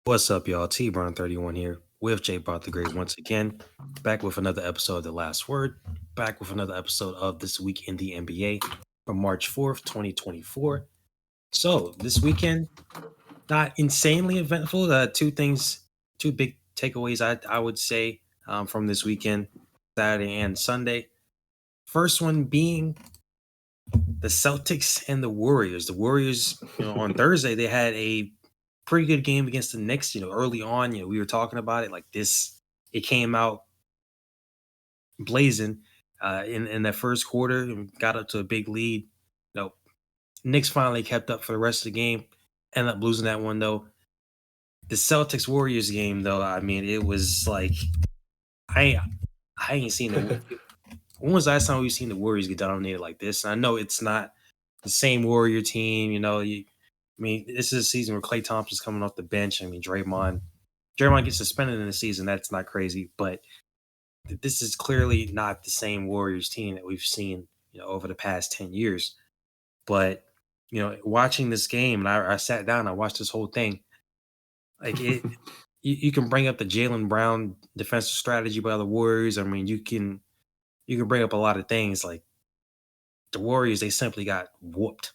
What's up, y'all? TBrown31 here with JaboctheGreat once again. Back with another episode of The Last Word. Back with another episode of This Week in the NBA from March 4th, 2024. So, this weekend, not insanely eventful. Two big takeaways I would say from this weekend, Saturday and Sunday. First one being the Celtics and the Warriors. The Warriors, on Thursday, they had a pretty good game against the Knicks. Early on, we were talking about it like this. It came out blazing in that first quarter and got up to a big lead. Knicks finally kept up for the rest of the game. Ended up losing that one though. The Celtics Warriors game though, I mean, it was like I I ain't seen it. When was the last time we've seen the Warriors get dominated like this? And I know it's not the same Warrior team. This is a season where Klay Thompson's coming off the bench. I mean, Draymond gets suspended in the season. That's not crazy, but this is clearly not the same Warriors team that we've seen, over the past 10 years. But, watching this game, and I sat down, I watched this whole thing. Like you can bring up the Jaylen Brown defensive strategy by the Warriors. I mean, you can bring up a lot of things. Like the Warriors, they simply got whooped.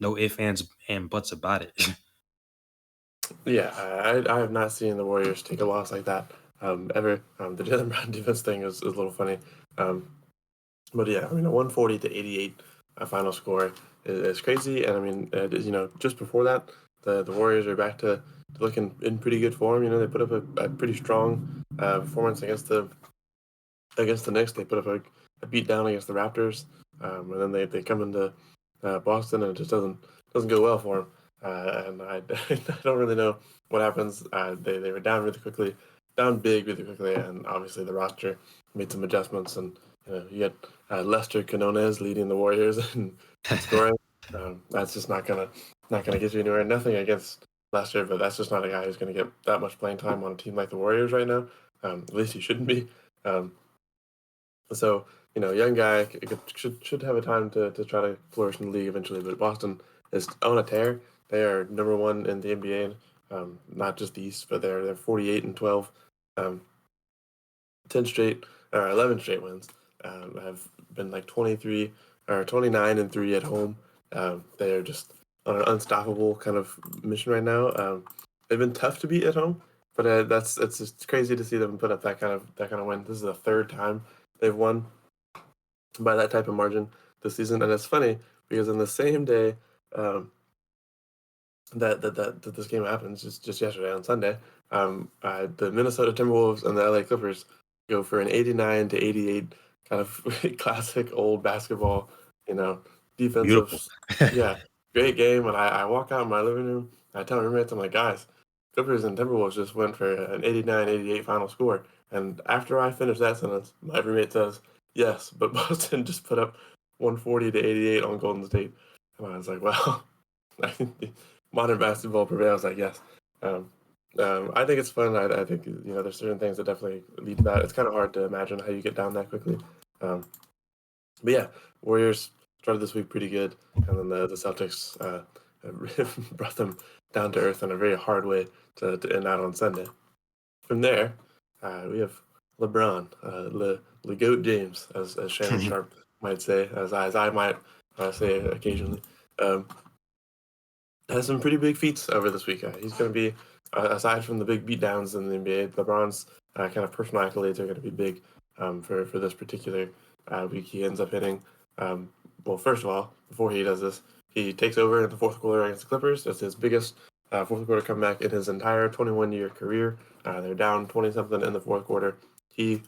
No ifs, ands, and buts about it. Yeah, I have not seen the Warriors take a loss like that ever. The Jalen Brown defense thing is a little funny. But yeah, I mean, a 140 to 88 final score is crazy. And I mean, just before that, the Warriors are back to looking in pretty good form. They put up a pretty strong performance against the Knicks. They put up a beat down against the Raptors, and then they come into Boston, and it just doesn't go well for them. And I don't really know what happens. They were down big really quickly, and obviously the roster made some adjustments. And you get Lester Quinones leading the Warriors and scoring. That's just not gonna get you anywhere. Nothing against Lester, but that's just not a guy who's gonna get that much playing time on a team like the Warriors right now. At least he shouldn't be. So young guy should have a time to try to flourish in the league eventually. But Boston is on a tear. They are number one in the NBA, not just the East, but they're 48-12, 10 straight or 11 straight wins. Have been like 23 or 29-3 at home. They are just on an unstoppable kind of mission right now. They've been tough to beat at home, but it's just crazy to see them put up that kind of win. This is the third time they've won by that type of margin this season, and it's funny because in the same day that this game happens, just yesterday on Sunday, the Minnesota Timberwolves and the LA Clippers go for an 89 to 88 kind of classic old basketball, defensive. Beautiful. Yeah, great game. And I walk out in my living room. I tell my roommates, I'm like, guys, Clippers and Timberwolves just went for an 89-88 final score. And after I finish that sentence, my roommate says, yes, but Boston just put up 140 to 88 on Golden State. And I was like, well, modern basketball prevails, I guess. I think it's fun. I think there's certain things that definitely lead to that. It's kind of hard to imagine how you get down that quickly. But yeah, Warriors started this week pretty good, and then the Celtics brought them down to earth in a very hard way to end out on Sunday. From there, we have LeBron, Le Goat James, as Shannon Sharp might say, as I might say occasionally. Has some pretty big feats over this week. He's going to be, aside from the big beatdowns in the NBA, LeBron's kind of personal accolades are going to be big for this particular week. He ends up hitting, well, first of all, before he does this, he takes over in the fourth quarter against the Clippers. That's his biggest fourth quarter comeback in his entire 21-year career. They're down 20-something in the fourth quarter. He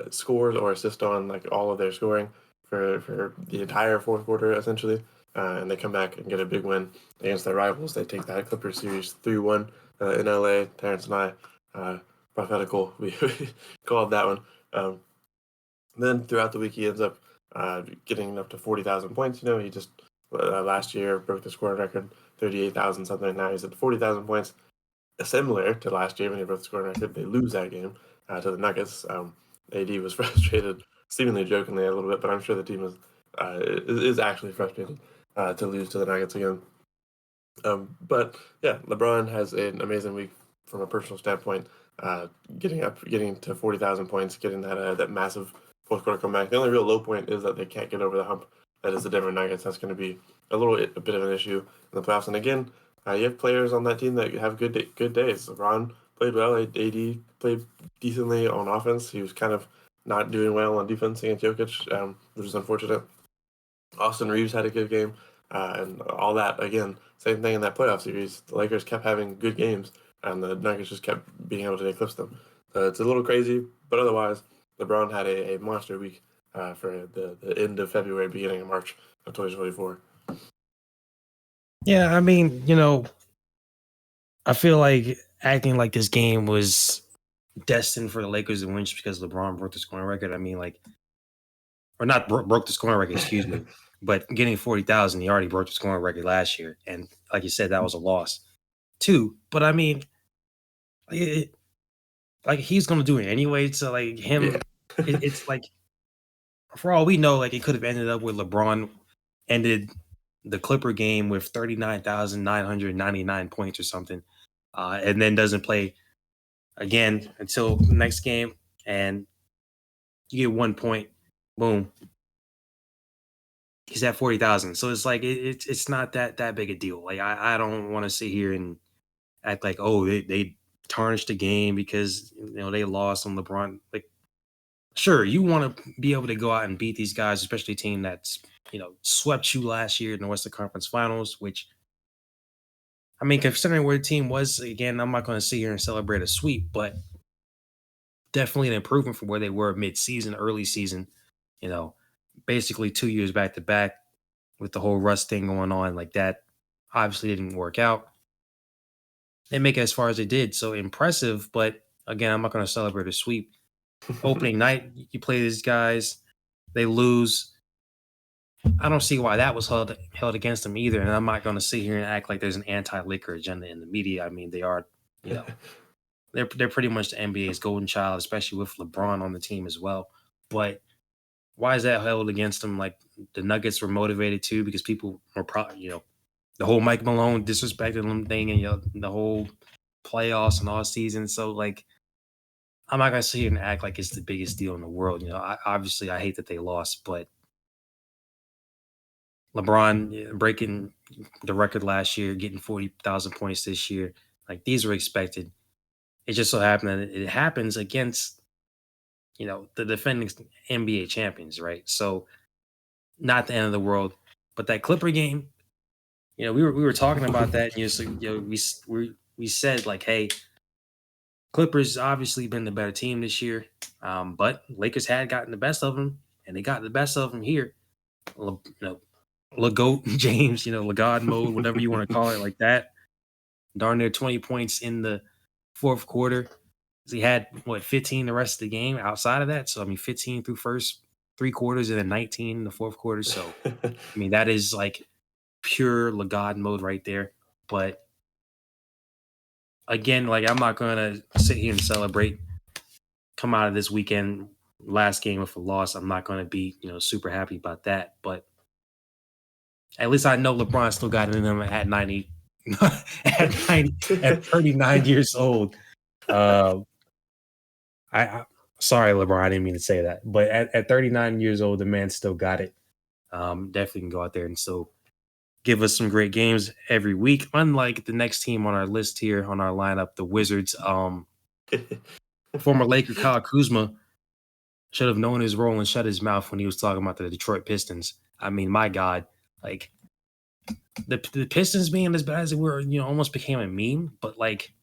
scores or assists on like all of their scoring for the entire fourth quarter, essentially. And they come back and get a big win against their rivals. They take that Clippers series 3-1 in LA. Terrence and I, prophetical, we called that one. Then throughout the week, he ends up getting up to 40,000 points. He just last year broke the scoring record, 38,000 something. Now he's at 40,000 points. Similar to last year when he broke the scoring record, they lose that game to the Nuggets. AD was frustrated, seemingly jokingly a little bit, but I'm sure the team is actually frustrated to lose to the Nuggets again. But yeah, LeBron has an amazing week from a personal standpoint, getting to 40,000 points, getting that massive fourth quarter comeback. The only real low point is that they can't get over the hump. That is the Denver Nuggets. That's going to be a bit of an issue in the playoffs. And again, you have players on that team that have good days. LeBron played well. AD played decently on offense. He was kind of not doing well on defense against Jokic, which is unfortunate. Austin Reeves had a good game, and all that. Again, same thing in that playoff series. The Lakers kept having good games, and the Nuggets just kept being able to eclipse them. So it's a little crazy, but otherwise, LeBron had a monster week for the end of February, beginning of March of 2024. Yeah, I mean, I feel like acting like this game was destined for the Lakers to win just because LeBron broke the scoring record. I mean, like, or not broke the scoring record, excuse me, but getting 40,000, he already broke the scoring record last year. And like you said, that was a loss too. But I mean, like he's going to do it anyway. So like him, it's like, for all we know, like it could have ended up with LeBron ended the Clipper game with 39,999 points or something, and then doesn't play again until the next game, and you get 1 point, boom, he's at 40,000. So it's like it's not that big a deal. Like I don't want to sit here and act like, oh, they tarnished the game because they lost on LeBron. Like, sure, you want to be able to go out and beat these guys, especially a team that's swept you last year in the Western Conference Finals, which, I mean, considering where the team was, again, I'm not going to sit here and celebrate a sweep, but definitely an improvement from where they were mid-season, early season, basically 2 years back to back with the whole Russ thing going on. Like, that obviously didn't work out. They make it as far as they did, so impressive, but again, I'm not going to celebrate a sweep. Opening night, you play these guys, they lose. I don't see why that was held against them either. And I'm not going to sit here and act like there's an anti-Laker agenda in the media. I mean, they are, they're pretty much the NBA's golden child, especially with LeBron on the team as well. But why is that held against them? Like, the Nuggets were motivated too because people were probably, the whole Mike Malone disrespecting them thing and the whole playoffs and all season. So like, I'm not going to sit here and act like it's the biggest deal in the world. Obviously I hate that they lost, but LeBron breaking the record last year, getting 40,000 points this year. Like, these were expected. It just so happened that it happens against, the defending NBA champions, right? So not the end of the world. But that Clipper game, we were talking about that, and we said like, hey, Clippers obviously been the better team this year, but Lakers had gotten the best of them, and they got the best of them here. LeGoat James, LeGod mode, whatever you want to call it, like that. Darn near 20 points in the fourth quarter. He had 15 the rest of the game outside of that. So I mean 15 through first three quarters and then 19 in the fourth quarter. So I mean that is like pure LeGod mode right there. But again, like I'm not gonna sit here and celebrate. Come out of this weekend, last game with a loss. I'm not gonna be, super happy about that. But at least I know LeBron still got it in him at 90, at 39 years old. I sorry, LeBron, I didn't mean to say that, but at 39 years old, the man still got it. Definitely can go out there and still give us some great games every week. Unlike the next team on our list here on our lineup, the Wizards. Former Laker Kyle Kuzma should have known his role and shut his mouth when he was talking about the Detroit Pistons. I mean, my God, like the Pistons being as bad as they were, almost became a meme. But like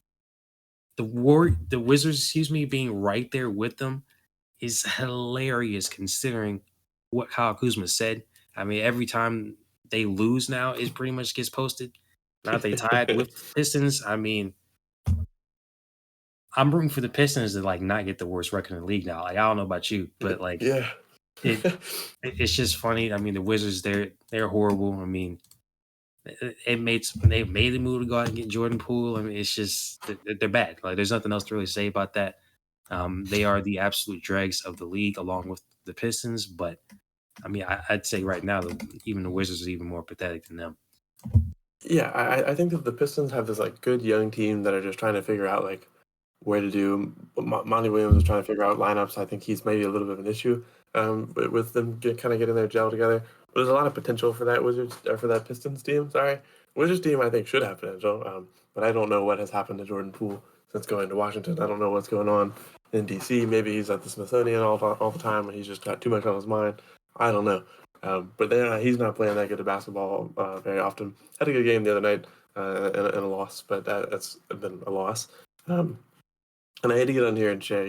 the Wizards, excuse me, being right there with them is hilarious considering what Kyle Kuzma said. I mean, every time they lose now, it pretty much gets posted. Now they tied with the Pistons. I mean, I'm rooting for the Pistons to like not get the worst record in the league now. Like, I don't know about you, but like, yeah, it's just funny. I mean, the Wizards, they're horrible. I mean, they made the move to go out and get Jordan Poole. I mean, it's just they're bad. Like, there's nothing else to really say about that. They are the absolute dregs of the league, along with the Pistons. But I mean, I'd say right now, even the Wizards are even more pathetic than them. Yeah, I think that the Pistons have this like good young team that are just trying to figure out like where to do. Monty Williams is trying to figure out lineups. I think he's maybe a little bit of an issue with them kind of getting their gel together. But there's a lot of potential for that Wizards or for that Pistons team. Sorry, Wizards team I think should have potential. But I don't know what has happened to Jordan Poole since going to Washington. I don't know what's going on in DC. Maybe he's at the Smithsonian all the time and he's just got too much on his mind. I don't know. But then he's not playing that good at basketball very often. Had a good game the other night in a loss, but that's been a loss. And I had to get on here and share,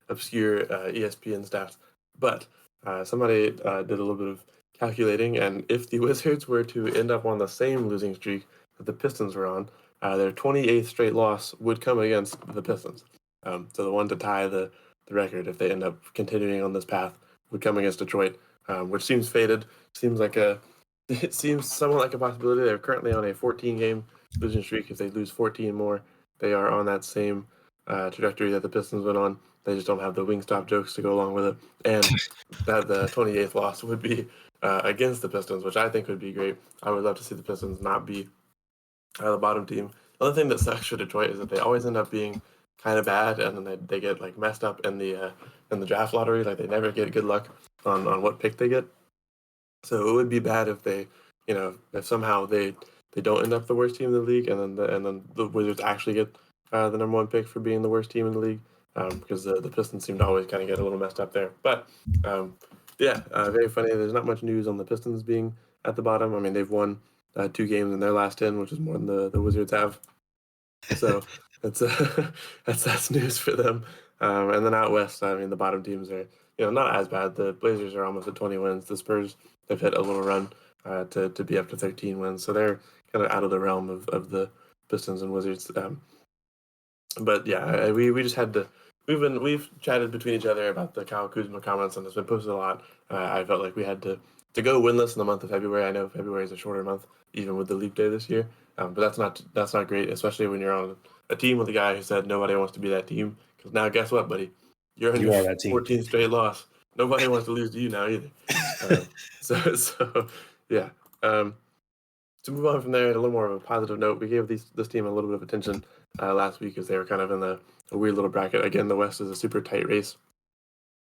obscure ESPN stats. But somebody did a little bit of calculating, and if the Wizards were to end up on the same losing streak that the Pistons were on, their 28th straight loss would come against the Pistons. So the one to tie the record, if they end up continuing on this path, would come against Detroit, which seems fated. Seems like it seems somewhat like a possibility. They're currently on a 14-game losing streak. If they lose 14 more, they are on that same trajectory that the Pistons went on. They just don't have the Wingstop jokes to go along with it. And that the 28th loss would be against the Pistons, which I think would be great. I would love to see the Pistons not be the bottom team. The other thing that sucks for Detroit is that they always end up being kind of bad, and then they get like messed up in the draft lottery. Like they never get good luck on what pick they get. So it would be bad if they, if somehow they don't end up the worst team in the league, and then the Wizards actually get the number one pick for being the worst team in the league, because the Pistons seem to always kind of get a little messed up there. But yeah, very funny. There's not much news on the Pistons being at the bottom. I mean, they've won 2 games in their last 10, which is more than the Wizards have. So that's that's news for them. And then out west, I mean, the bottom teams are not as bad. The Blazers are almost at 20 wins. The Spurs have hit a little run to be up to 13 wins, so they're kind of out of the realm of the Pistons and Wizards. But yeah, we just had to. We've chatted between each other about the Kyle Kuzma comments, and it's been posted a lot. I felt like we had to go winless in the month of February. I know February is a shorter month, even with the leap day this year. But that's not great, especially when you're on a team with a guy who said nobody wants to be that team. Because now, guess what, buddy? You're on You your are that team. 14th straight loss. Nobody wants to lose to you now either. So yeah. To move on from there, a little more of a positive note, we gave this team a little bit of attention last week as they were kind of in a weird little bracket. Again, the West is a super tight race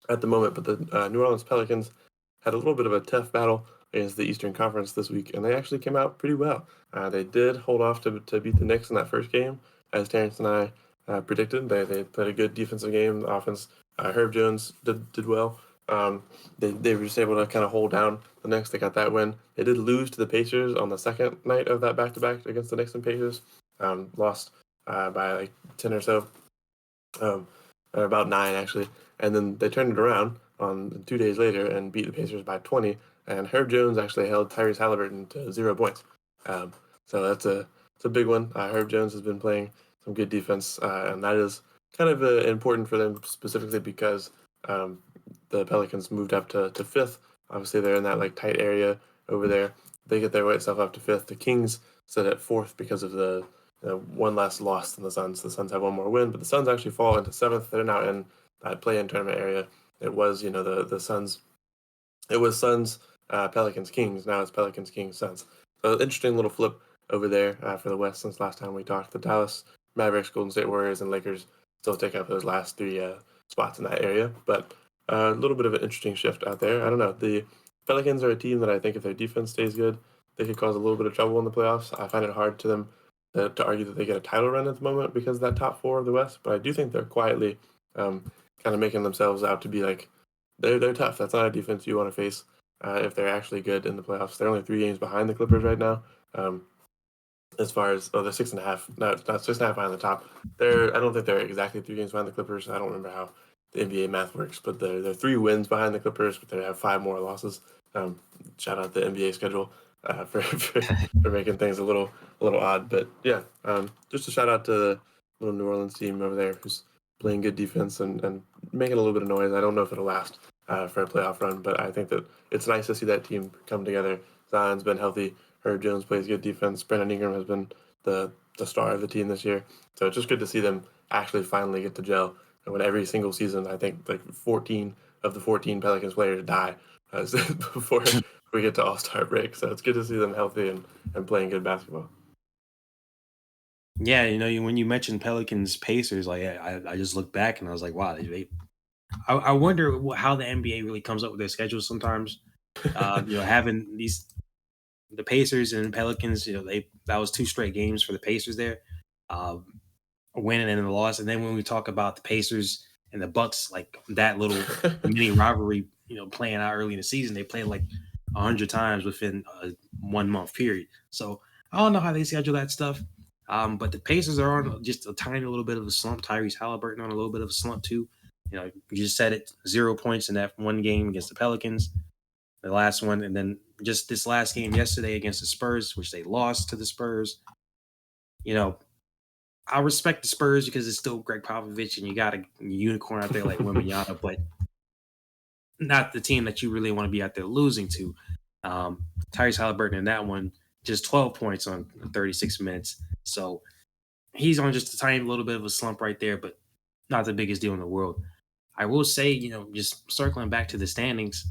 at the moment, but the New Orleans Pelicans had a little bit of a tough battle against the Eastern Conference this week, and they actually came out pretty well. They did hold off to beat the Knicks in that first game, as Terrence and I predicted. They played a good defensive game. The offense, Herb Jones did well. They were just able to kind of hold down the Knicks. They got that win. They did lose to the Pacers on the second night of that back-to-back against the Knicks and Pacers. Lost by like 10 or so, or about 9 actually. And then they turned it around on 2 days later and beat the Pacers by 20. And Herb Jones actually held Tyrese Halliburton to 0 points. So it's a big one. Herb Jones has been playing some good defense, and that is kind of important for them specifically because the Pelicans moved up to 5th. Obviously, they're in that like tight area over there. They get their way itself up to 5th. The Kings sit at 4th because of the one less loss than the Suns. The Suns have one more win, but the Suns actually fall into 7th. They're now in that play-in tournament area. It was the Suns. It was Suns, Pelicans, Kings. Now it's Pelicans, Kings, Suns. So interesting little flip over there for the West since last time we talked. The Dallas Mavericks, Golden State Warriors, and Lakers still take up those last 3 spots in that area, but a little bit of an interesting shift out there. I don't know. The Pelicans are a team that I think if their defense stays good, they could cause a little bit of trouble in the playoffs. I find it hard to them to argue that they get a title run at the moment because of that top 4 of the West, but I do think they're quietly kind of making themselves out to be like they're tough. That's not a defense you want to face if they're actually good in the playoffs. They're only 3 games behind the Clippers right now. As far as they're 6.5, not 6.5 behind the top. I don't think they're exactly 3 games behind the Clippers. I don't remember how the NBA math works, but they're 3 wins behind the Clippers, but they have 5 more losses. Shout out the NBA schedule for making things a little odd, but yeah, just a shout out to the little New Orleans team over there who's playing good defense and making a little bit of noise. I don't know if it'll last for a playoff run, but I think that it's nice to see that team come together. Zion's been healthy. Herb Jones plays good defense. Brandon Ingram has been the star of the team this year. So it's just good to see them actually finally get to gel. And when every single season, I think like 14 of the 14 Pelicans players die before we get to All-Star break. So it's good to see them healthy and playing good basketball. Yeah, when you mentioned Pelicans Pacers, like I just looked back and I was like, wow, I wonder how the NBA really comes up with their schedules sometimes. Having the Pacers and Pelicans, that was two straight games for the Pacers there, um, a win and then a loss. And then when we talk about the Pacers and the Bucks, like that little mini rivalry, playing out early in the season, they played like 100 times within a 1 month period. So I don't know how they schedule that stuff. But the Pacers are on just a tiny little bit of a slump. Tyrese Halliburton on a little bit of a slump too. You just said it, 0 points in that one game against the Pelicans, the last one, and then just this last game yesterday against the Spurs, which they lost to the Spurs. You know, I respect the Spurs because it's still Greg Popovich and you got a unicorn out there like Wembanyama, but not the team that you really want to be out there losing to. Tyrese Halliburton in that one, just 12 points on 36 minutes. So he's on just a tiny little bit of a slump right there, but not the biggest deal in the world. I will say, just circling back to the standings,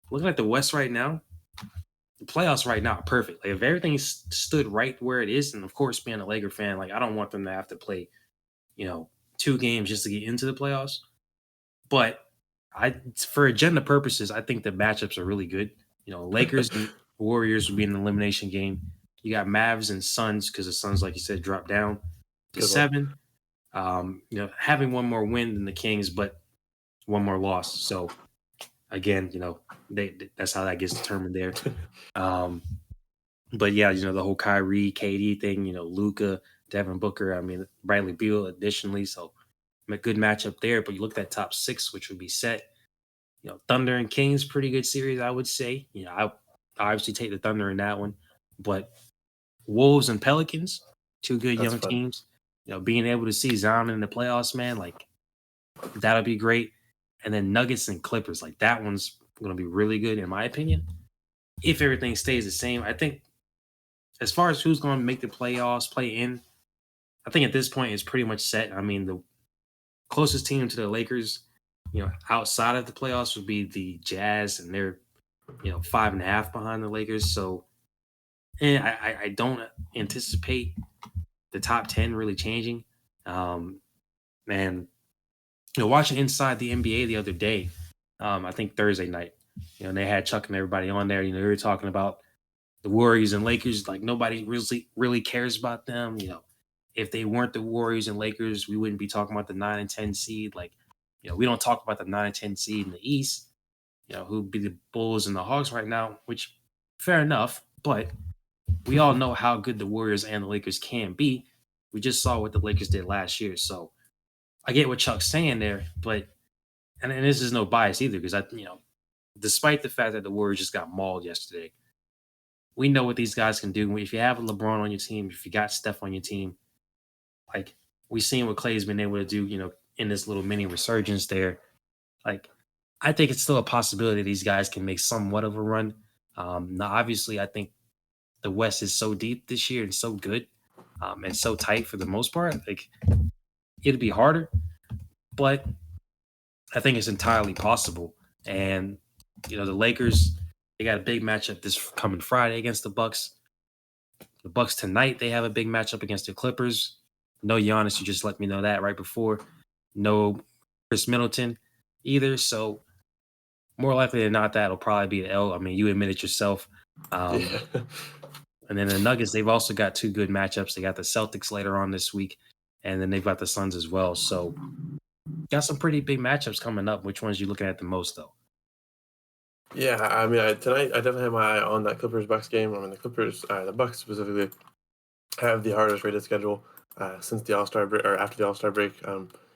looking at the West right now, the playoffs right now are perfect. Like if everything stood right where it is, and of course, being a Laker fan, like I don't want them to have to play, you know, 2 games just to get into the playoffs. But for agenda purposes, I think the matchups are really good. Lakers and Warriors will be in an elimination game. You got Mavs and Suns because the Suns, like you said, dropped down to Good one. 7. Having one more win than the Kings, but one more loss. So again, that's how that gets determined there. But yeah, the whole Kyrie, KD thing, Luca, Devin Booker, I mean, Bradley Beal additionally. So a good matchup there. But you look at that top 6, which would be set. Thunder and Kings, pretty good series, I would say. I obviously take the Thunder in that one. But Wolves and Pelicans, two good That's young fun. teams. Being able to see Zion in the playoffs, man, like that'll be great. And then Nuggets and Clippers, like that one's going to be really good, in my opinion. If everything stays the same, I think as far as who's going to make the playoffs, play in, I think at this point it's pretty much set. I mean, the closest team to the Lakers, outside of the playoffs would be the Jazz, and they're 5.5 behind the Lakers. So, I don't anticipate the top 10 really changing. And watching Inside the NBA the other day, I think Thursday night, and they had Chuck and everybody on there. They were talking about the Warriors and Lakers. Like nobody really cares about them. If they weren't the Warriors and Lakers, we wouldn't be talking about the 9 and 10 seed. Like, we don't talk about the 9 and 10 seed in the East. Who'd be the Bulls and the Hawks right now, which fair enough, but we all know how good the Warriors and the Lakers can be. We just saw what the Lakers did last year. So I get what Chuck's saying there, but and this is no bias either, because despite the fact that the Warriors just got mauled yesterday, we know what these guys can do. If you have a LeBron on your team, if you got Steph on your team, like we've seen what Clay's been able to do, in this little mini resurgence there. Like, I think it's still a possibility these guys can make somewhat of a run. Now, obviously, I think the West is so deep this year and so good, and so tight for the most part. Like, it'd be harder, but I think it's entirely possible. And the Lakers, they got a big matchup this coming Friday against the Bucks. The Bucks tonight, they have a big matchup against the Clippers. No Giannis, you just let me know that right before. No Chris Middleton either. So more likely than not, that'll probably be the L. I mean, you admit it yourself. Yeah. And then the Nuggets, they've also got 2 good matchups. They got the Celtics later on this week, and then they've got the Suns as well. So got some pretty big matchups coming up. Which ones you looking at the most, though? Yeah, I mean, tonight I definitely have my eye on that Clippers Bucks game. I mean, the Bucks specifically have the hardest rated schedule since the All Star break or after the All Star break.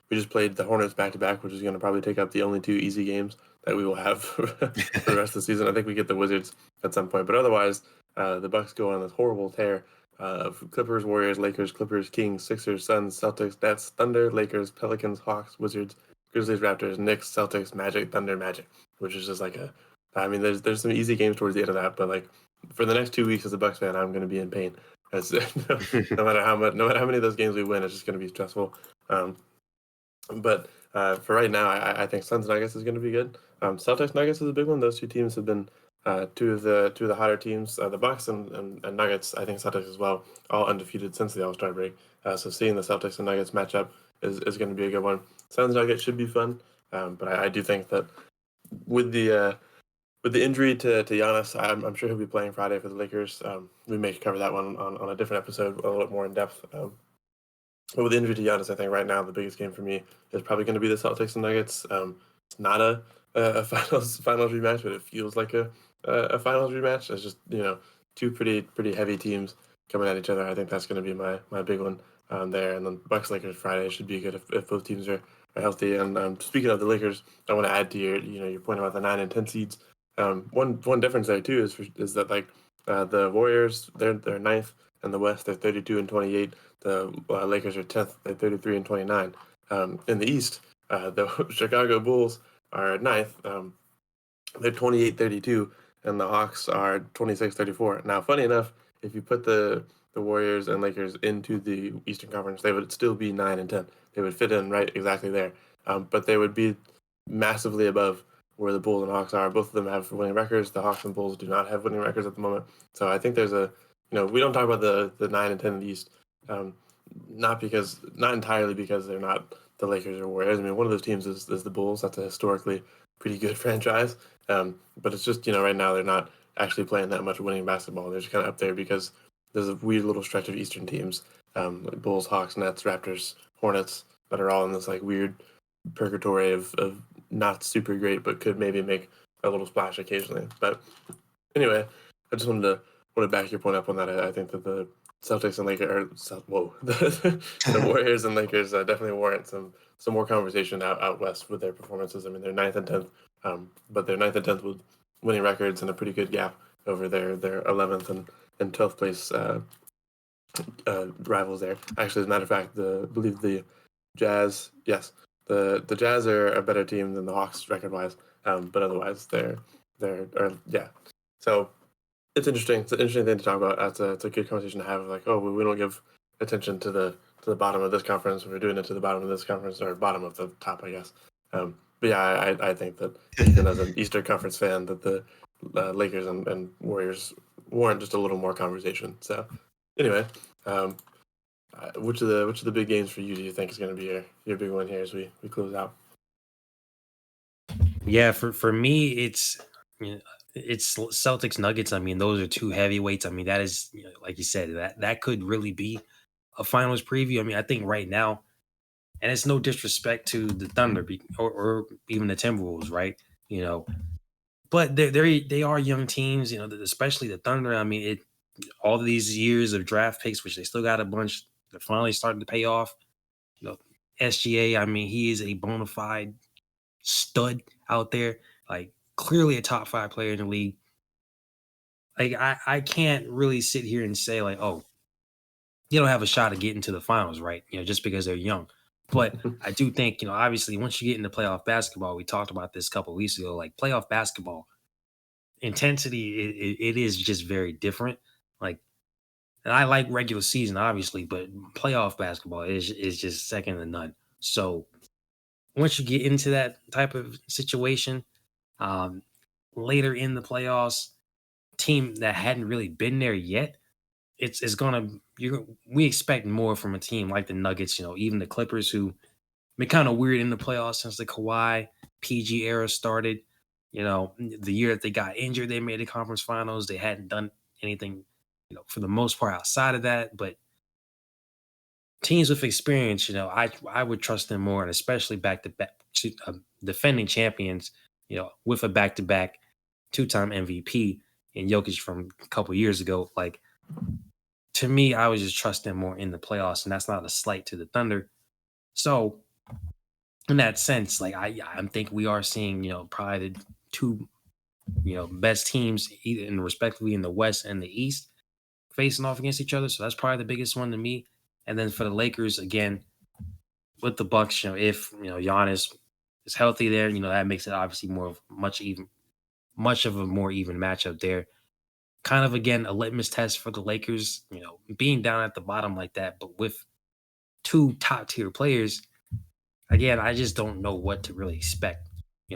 We just played the Hornets back to back, which is going to probably take up the only 2 easy games that we will have for the rest of the season. I think we get the Wizards at some point, but otherwise, the Bucks go on this horrible tear of Clippers, Warriors, Lakers, Clippers, Kings, Sixers, Suns, Celtics, Nets, Thunder, Lakers, Pelicans, Hawks, Wizards, Grizzlies, Raptors, Knicks, Celtics, Magic, Thunder, Magic, which is just like a. I mean, there's some easy games towards the end of that, but like for the next 2 weeks as a Bucks fan, I'm going to be in pain. As no matter how many of those games we win, it's just going to be stressful. But for right now, I think Suns Nuggets is going to be good. Celtics Nuggets is a big one. Those 2 teams have been two of the hotter teams, the Bucks and Nuggets. I think Celtics as well, all undefeated since the All-Star break. So seeing the Celtics and Nuggets match up is going to be a good one. Suns Nuggets should be fun, but I do think that with the injury to Giannis, I'm sure he'll be playing Friday for the Lakers. We may cover that one on a different episode, a little bit more in depth. But with the injury to Giannis, I think right now the biggest game for me is probably going to be the Celtics and Nuggets. It's not a finals rematch, but it feels like a finals rematch. It's just two pretty heavy teams coming at each other. I think that's going to be my big one there. And then Bucks Lakers Friday should be good if both teams are healthy. And speaking of the Lakers, I want to add to your point about the 9 and 10 seeds. One difference there too is that like the Warriors they're ninth in the West, they're 32 and 28. The Lakers are 10th, they're 33 and 29. In the East, the Chicago Bulls are ninth. They're 28-32, and the Hawks are 26-34. Now, funny enough, if you put the Warriors and Lakers into the Eastern Conference, they would still be 9 and 10. They would fit in right exactly there, but they would be massively above where the Bulls and Hawks are. Both of them have winning records. The Hawks and Bulls do not have winning records at the moment. So I think there's we don't talk about the 9 and 10 in the East, not entirely because they're not the Lakers or Warriors. I mean, one of those teams is the Bulls. That's a historically pretty good franchise. But it's just, right now they're not actually playing that much winning basketball. They're just kind of up there because there's a weird little stretch of Eastern teams, like Bulls, Hawks, Nets, Raptors, Hornets, that are all in this like weird purgatory of not super great, but could maybe make a little splash occasionally. But anyway, I just wanted to back your point up on that. I think that the Celtics and Lakers, the Warriors and Lakers definitely warrant some more conversation out west with their performances. I mean, they're 9th and 10th, but they're 9th and 10th with winning records and a pretty good gap over their 11th and 12th place rivals there. Actually, as a matter of fact, I believe the Jazz, yes, the Jazz are a better team than the Hawks record wise, but otherwise they're yeah. So it's interesting. It's an interesting thing to talk about. It's a good conversation to have. Like, oh, we don't give attention to the bottom of this conference. We're doing it to the bottom of this conference, or bottom of the top, I guess. But yeah, I think that even as an Eastern Conference fan, that the Lakers and Warriors warrant just a little more conversation. So anyway, which of the big games for you do you think is going to be your big one here as we close out? Yeah, for me, it's Celtics Nuggets. I mean, those are two heavyweights. I mean, that is like you said, that could really be a finals preview. I mean, I think right now, and it's no disrespect to the Thunder or even the Timberwolves, right? You know, but they are young teams. Especially the Thunder. I mean, all these years of draft picks, which they still got a bunch, they're finally starting to pay off. SGA. I mean, he is a bona fide stud out there, like clearly a top 5 player in the league. Like I can't really sit here and say like, oh, you don't have a shot of getting to the finals, right? Just because they're young. But I do think, obviously once you get into playoff basketball, we talked about this a couple of weeks ago, like playoff basketball intensity, it is just very different. Like, and I like regular season, obviously, but playoff basketball is just second to none. So once you get into that type of situation, um, later in the playoffs, team that hadn't really been there yet, it's gonna we expect more from a team like the Nuggets, even the Clippers who been kind of weird in the playoffs since the Kawhi PG era started. The year that they got injured, they made the conference finals. They hadn't done anything, for the most part outside of that. But teams with experience, I would trust them more, and especially back to back defending champions, with a back to back 2-time MVP in Jokic from a couple years ago. Like, to me, I would just trust them more in the playoffs, and that's not a slight to the Thunder. So, in that sense, like I think we are seeing, probably the two, best teams either respectively in the West and the East facing off against each other. So that's probably the biggest one to me. And then for the Lakers, again, with the Bucks, if Giannis is healthy there, that makes it obviously much of a more even matchup there. Kind of again a litmus test for the Lakers, being down at the bottom like that, but with two top tier players. Again, I just don't know what to really expect,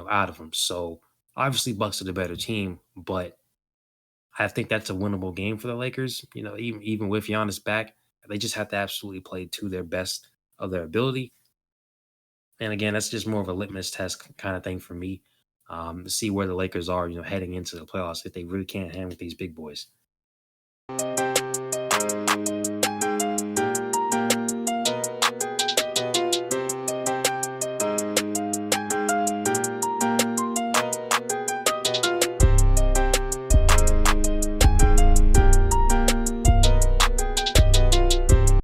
out of them. So obviously Bucks are the better team, but I think that's a winnable game for the Lakers. Even with Giannis back, they just have to absolutely play to their best of their ability. And again, that's just more of a litmus test kind of thing for me, to see where the Lakers are, heading into the playoffs if they really can't hang with these big boys.